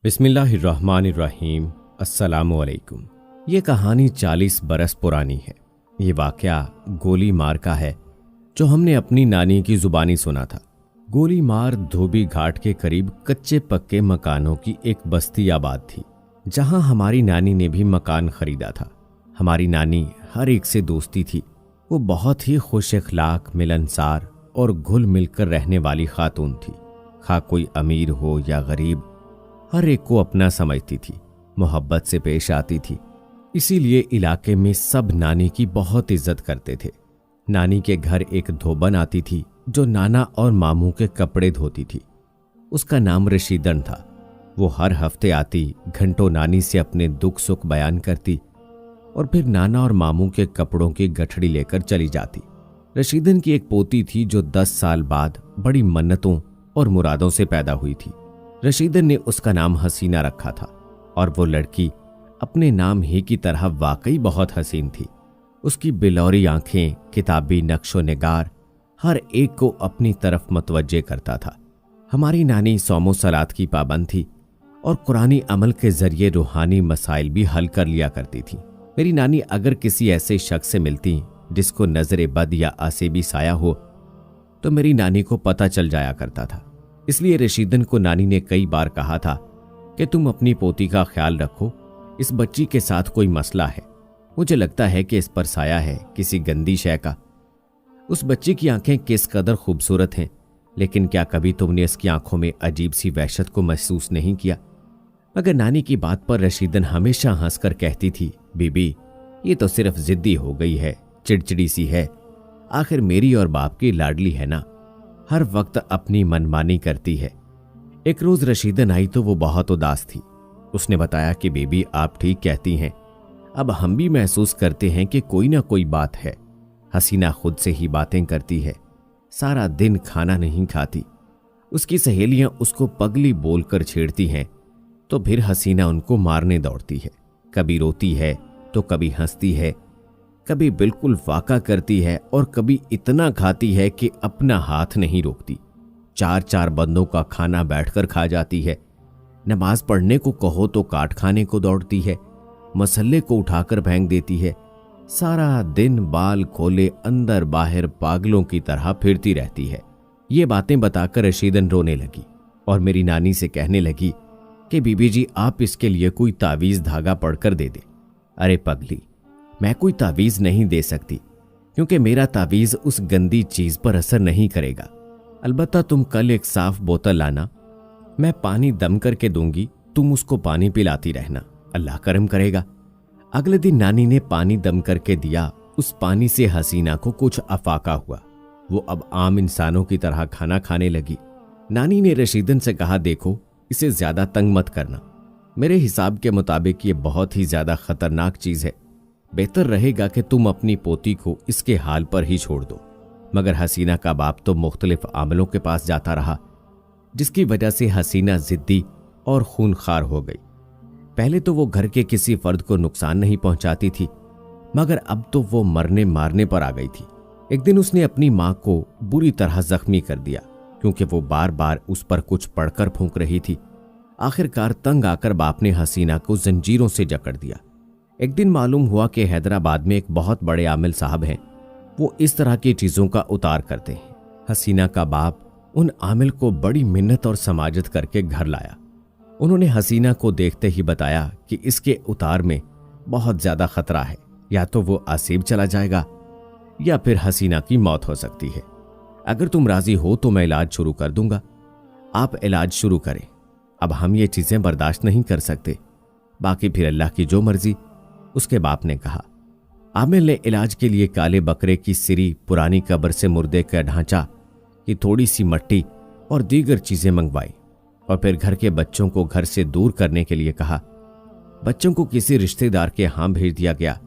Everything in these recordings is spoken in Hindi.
बिस्मिल्लाहिर्रहमानिर्रहीम। अस्सलामुअलैकुम। ये कहानी 40 बरस पुरानी है। ये वाक़या गोली मार का है जो हमने अपनी नानी की ज़ुबानी सुना था। गोली मार धोबी घाट के करीब कच्चे पक्के मकानों की एक बस्ती आबाद थी, जहां हमारी नानी ने भी मकान खरीदा था। हमारी नानी हर एक से दोस्ती थी। वो बहुत ही खुश अखलाक, मिलनसार और घुल मिलकर रहने वाली खातून थी। खा कोई अमीर हो या गरीब, हर एक को अपना समझती थी, मोहब्बत से पेश आती थी। इसीलिए इलाके में सब नानी की बहुत इज्जत करते थे। नानी के घर एक धोबन आती थी जो नाना और मामू के कपड़े धोती थी। उसका नाम रशीदन था। वो हर हफ्ते आती, घंटों नानी से अपने दुख सुख बयान करती और फिर नाना और मामू के कपड़ों की गठड़ी लेकर चली जाती। रशीदन की एक पोती थी जो 10 साल बाद बड़ी मन्नतों और मुरादों से पैदा हुई थी। रशीदन ने उसका नाम हसीना रखा था और वो लड़की अपने नाम ही की तरह वाकई बहुत हसीन थी। उसकी बिलौरी आंखें, किताबी नक्शो निगार हर एक को अपनी तरफ मतवज्जे करता था। हमारी नानी सौमो सलात की पाबंद थी और कुरानी अमल के जरिए रूहानी मसाइल भी हल कर लिया करती थी। मेरी नानी अगर किसी ऐसे शख्स से मिलती जिसको नजरे बद या आसेबी साया हो, तो मेरी नानी को पता चल जाया करता था। इसलिए रशीदन को नानी ने कई बार कहा था कि तुम अपनी पोती का ख्याल रखो, इस बच्ची के साथ कोई मसला है। मुझे लगता है कि इस पर साया है किसी गंदी शय का। उस बच्ची की आंखें किस कदर खूबसूरत हैं, लेकिन क्या कभी तुमने इसकी आंखों में अजीब सी वहशत को महसूस नहीं किया? मगर नानी की बात पर रशीदन हमेशा हंसकर कहती थी, बीबी ये तो सिर्फ जिद्दी हो गई है, चिड़चिड़ी सी है। आखिर मेरी और बाप की लाडली है ना, हर वक्त अपनी मनमानी करती है। एक रोज रशीदन आई तो वो बहुत उदास थी। उसने बताया कि बेबी आप ठीक कहती हैं, अब हम भी महसूस करते हैं कि कोई ना कोई बात है। हसीना खुद से ही बातें करती है, सारा दिन खाना नहीं खाती। उसकी सहेलियां उसको पगली बोलकर छेड़ती हैं तो फिर हसीना उनको मारने दौड़ती है। कभी रोती है तो कभी हंसती है, कभी बिल्कुल फाका करती है और कभी इतना खाती है कि अपना हाथ नहीं रोकती। 4-4 बंदों का खाना बैठकर खा जाती है। नमाज पढ़ने को कहो तो काट खाने को दौड़ती है, मसल्ले को उठाकर फेंक देती है। सारा दिन बाल खोले अंदर बाहर पागलों की तरह फिरती रहती है। ये बातें बताकर रशीदन रोने लगी और मेरी नानी से कहने लगी कि बीबी जी आप इसके लिए कोई तावीज धागा पढ़कर दे दे। अरे पगली, मैं कोई तावीज नहीं दे सकती, क्योंकि मेरा तावीज उस गंदी चीज पर असर नहीं करेगा। अलबत्ता तुम कल एक साफ बोतल लाना, मैं पानी दम करके दूंगी, तुम उसको पानी पिलाती रहना, अल्लाह करम करेगा। अगले दिन नानी ने पानी दम करके दिया। उस पानी से हसीना को कुछ अफाका हुआ। वो अब आम इंसानों की तरह खाना खाने लगी। नानी ने रशीदन से कहा, देखो इसे ज्यादा तंग मत करना, मेरे हिसाब के मुताबिक ये बहुत ही ज्यादा खतरनाक चीज है। बेहतर रहेगा कि तुम अपनी पोती को इसके हाल पर ही छोड़ दो। मगर हसीना का बाप तो मुख्तलिफ आमलों के पास जाता रहा, जिसकी वजह से हसीना जिद्दी और खूनखार हो गई। पहले तो वो घर के किसी फर्द को नुकसान नहीं पहुंचाती थी, मगर अब तो वो मरने मारने पर आ गई थी। एक दिन उसने अपनी मां को बुरी तरह जख्मी कर दिया, क्योंकि वो बार बार उस पर कुछ पड़कर फूंक रही थी। आखिरकार तंग आकर बाप ने हसीना को जंजीरों से जकड़ दिया। एक दिन मालूम हुआ कि हैदराबाद में एक बहुत बड़े आमिल साहब हैं, वो इस तरह की चीजों का उतार करते हैं। हसीना का बाप उन आमिल को बड़ी मिन्नत और समाजत करके घर लाया। उन्होंने हसीना को देखते ही बताया कि इसके उतार में बहुत ज्यादा खतरा है, या तो वो आसीब चला जाएगा या फिर हसीना की मौत हो सकती है। अगर तुम राजी हो तो मैं इलाज शुरू कर दूंगा, आप इलाज शुरू करें। अब हम ये चीजें बर्दाश्त नहीं कर सकते, बाकी फिर अल्लाह की जो मर्जी, उसके बाप ने कहा। आमिल ने इलाज के लिए काले बकरे की सिरी, पुरानी कब्र से मुर्दे का ढांचा की थोड़ी सी मट्टी और दीगर चीजें मंगवाई और फिर घर के बच्चों को घर से दूर करने के लिए कहा। बच्चों को किसी रिश्तेदार के यहाँ भेज दिया गया।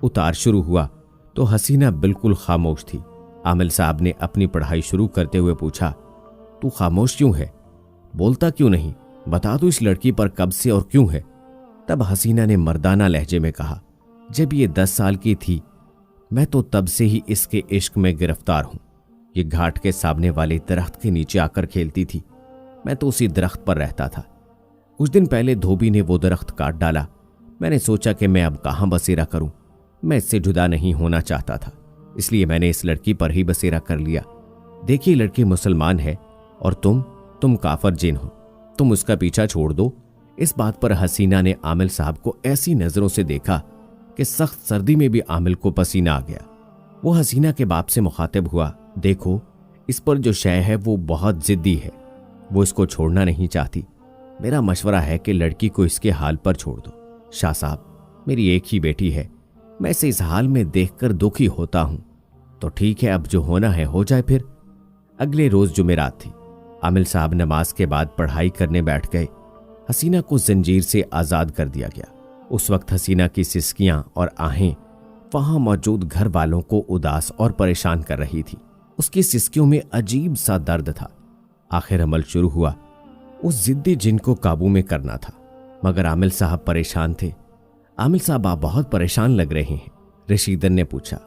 उतार शुरू हुआ तो हसीना बिल्कुल खामोश थी। आमिल साहब ने अपनी पढ़ाई शुरू करते हुए पूछा, तू खामोश क्यों है, बोलता क्यों नहीं, बता दो इस लड़की पर कब से और क्यों है? तब हसीना ने मर्दाना लहजे में कहा, जब ये 10 साल की थी मैं तो तब से ही इसके इश्क में गिरफ्तार हूं। ये घाट के सामने वाले दरख्त के नीचे आकर खेलती थी, मैं तो उसी दरख्त पर रहता था। कुछ दिन पहले धोबी ने वो दरख्त काट डाला। मैंने सोचा कि मैं अब कहाँ बसेरा करूं। मैं इससे जुदा नहीं होना चाहता था, इसलिए मैंने इस लड़की पर ही बसेरा कर लिया। देखिए, लड़की मुसलमान है और तुम काफर जिन हो, तुम उसका पीछा छोड़ दो। इस बात पर हसीना ने आमिल साहब को ऐसी नजरों से देखा कि सख्त सर्दी में भी आमिल को पसीना आ गया। वो हसीना के बाप से मुखातिब हुआ, देखो, इस पर जो शय है वो बहुत जिद्दी है, वो इसको छोड़ना नहीं चाहती। मेरा मशवरा है कि लड़की को इसके हाल पर छोड़ दो। शाह साहब, मेरी एक ही बेटी है, मैं इसे इस हाल में देखकर दुखी होता हूं। तो ठीक है, अब जो होना है हो जाए फिर। अगले रोज जुमेरात थी। आमिल साहब नमाज के बाद पढ़ाई करने बैठ गए। हसीना को जंजीर से आजाद कर दिया गया। उस वक्त हसीना की सिसकियां और आहें वहां मौजूद घर वालों को उदास और परेशान कर रही थी। उसकी सिसकियों में अजीब सा दर्द था। आखिर अमल शुरू हुआ। उस जिद्दी जिन को काबू में करना था, मगर आमिल साहब परेशान थे। आमिल साहब, आप बहुत परेशान लग रहे हैं। रशीदन ने पूछा।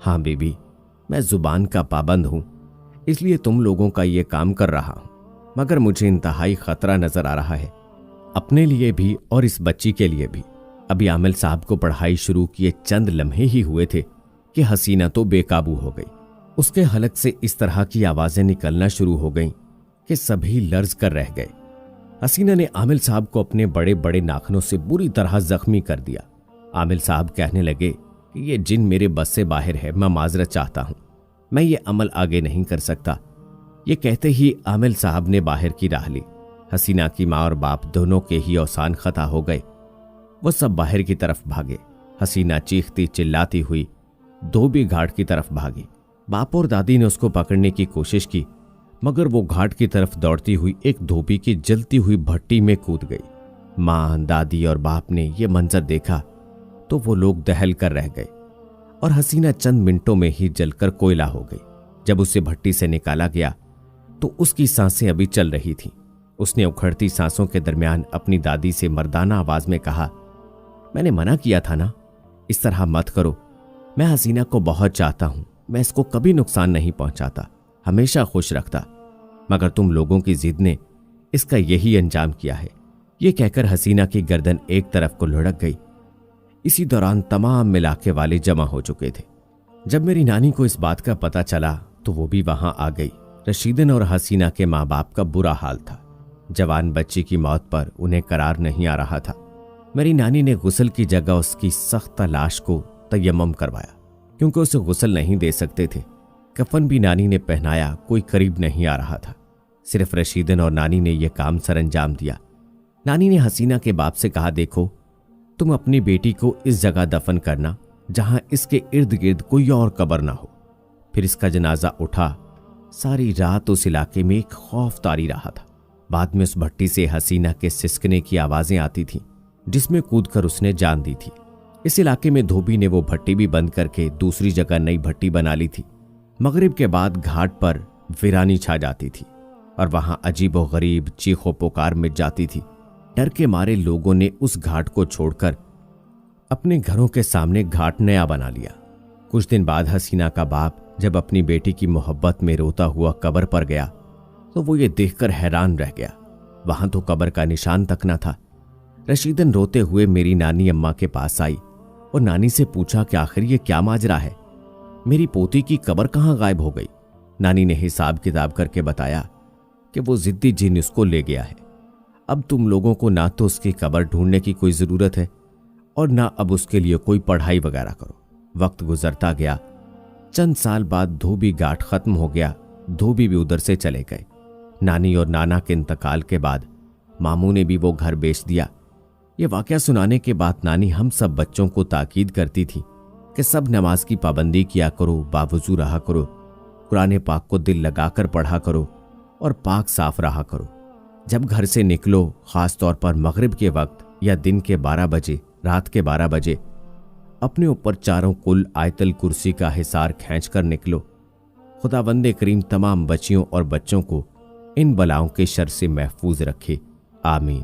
हाँ बीबी, मैं जुबान का पाबंद हूं, इसलिए तुम लोगों का ये काम कर रहा हूं, मगर मुझे इंतहाई खतरा नजर आ रहा है, अपने लिए भी और इस बच्ची के लिए भी। अभी आमिल साहब को पढ़ाई शुरू किए चंद लम्हे ही हुए थे कि हसीना तो बेकाबू हो गई। उसके हलक से इस तरह की आवाजें निकलना शुरू हो गईं कि सभी लर्ज कर रह गए। हसीना ने आमिल साहब को अपने बड़े बड़े नाखनों से बुरी तरह जख्मी कर दिया। आमिल साहब कहने लगे कि ये जिन मेरे बस से बाहर है, मैं माजरत चाहता हूं, मैं ये अमल आगे नहीं कर सकता। ये कहते ही आमिल साहब ने बाहर की राह ली। हसीना की माँ और बाप दोनों के ही औसान खता हो गए। वो सब बाहर की तरफ भागे। हसीना चीखती चिल्लाती हुई धोबी घाट की तरफ भागी। बाप और दादी ने उसको पकड़ने की कोशिश की, मगर वो घाट की तरफ दौड़ती हुई एक धोबी की जलती हुई भट्टी में कूद गई। माँ, दादी और बाप ने यह मंजर देखा तो वो लोग दहल कर रह गए और हसीना चंद मिनटों में ही जलकर कोयला हो गई। जब उसे भट्टी से निकाला गया तो उसकी सांसें अभी चल रही थीं। उसने उखड़ती सांसों के दरमियान अपनी दादी से मर्दाना आवाज में कहा, मैंने मना किया था ना, इस तरह मत करो। मैं हसीना को बहुत चाहता हूं, मैं इसको कभी नुकसान नहीं पहुंचाता, हमेशा खुश रखता, मगर तुम लोगों की जिद ने इसका यही अंजाम किया है। यह कहकर हसीना की गर्दन एक तरफ को लुढ़क गई। इसी दौरान तमाम इलाके वाले जमा हो चुके थे। जब मेरी नानी को इस बात का पता चला तो वो भी वहां आ गई। रशीदन और हसीना के माँ बाप का बुरा हाल था। जवान बच्ची की मौत पर उन्हें करार नहीं आ रहा था। मेरी नानी ने गुस्ल की जगह उसकी सख्त लाश को तयम्मुम करवाया, क्योंकि उसे गुस्ल नहीं दे सकते थे। कफन भी नानी ने पहनाया, कोई करीब नहीं आ रहा था। सिर्फ रशीदन और नानी ने यह काम सरअंजाम दिया। नानी ने हसीना के बाप से कहा, देखो, तुम अपनी बेटी को इस जगह दफन करना जहां इसके इर्द गिर्द कोई और कब्र ना हो। फिर इसका जनाजा उठा। सारी रात उस इलाके में एक खौफ तारी रहा था। बाद में उस भट्टी से हसीना के सिसकने की आवाजें आती थीं, जिसमें कूदकर उसने जान दी थी। इस इलाके में धोबी ने वो भट्टी भी बंद करके दूसरी जगह नई भट्टी बना ली थी। मगरिब के बाद घाट पर वीरानी छा जाती थी और वहां अजीबो गरीब चीखो पुकार मिट जाती थी। डर के मारे लोगों ने उस घाट को छोड़कर अपने घरों के सामने घाट नया बना लिया। कुछ दिन बाद हसीना का बाप जब अपनी बेटी की मोहब्बत में रोता हुआ कब्र पर गया तो वो ये देखकर हैरान रह गया, वहां तो कब्र का निशान तक न था। रशीदन रोते हुए मेरी नानी अम्मा के पास आई और नानी से पूछा कि आखिर ये क्या माजरा है, मेरी पोती की कब्र कहाँ गायब हो गई। नानी ने हिसाब किताब करके बताया कि वो जिद्दी जिन उसको ले गया है। अब तुम लोगों को ना तो उसकी कब्र ढूंढने की कोई जरूरत है और ना अब उसके लिए कोई पढ़ाई वगैरह करो। वक्त गुजरता गया। चंद साल बाद धोबी घाट खत्म हो गया। धोबी भी उधर से चले गए। नानी और नाना के इंतकाल के बाद मामू ने भी वो घर बेच दिया। ये वाकया सुनाने के बाद नानी हम सब बच्चों को ताकीद करती थी कि सब नमाज की पाबंदी किया करो, बावजू रहा करो, कुरान पाक को दिल लगाकर पढ़ा करो और पाक साफ रहा करो। जब घर से निकलो, खास तौर पर मगरिब के वक्त या दिन के 12 बजे, रात के 12 बजे, अपने ऊपर चारों कुल आयतल कुर्सी का हिसार खींचकर निकलो। खुदावंदे करीम तमाम बच्चियों और बच्चों को इन बलाओं के शर से महफूज रखे। आमीन।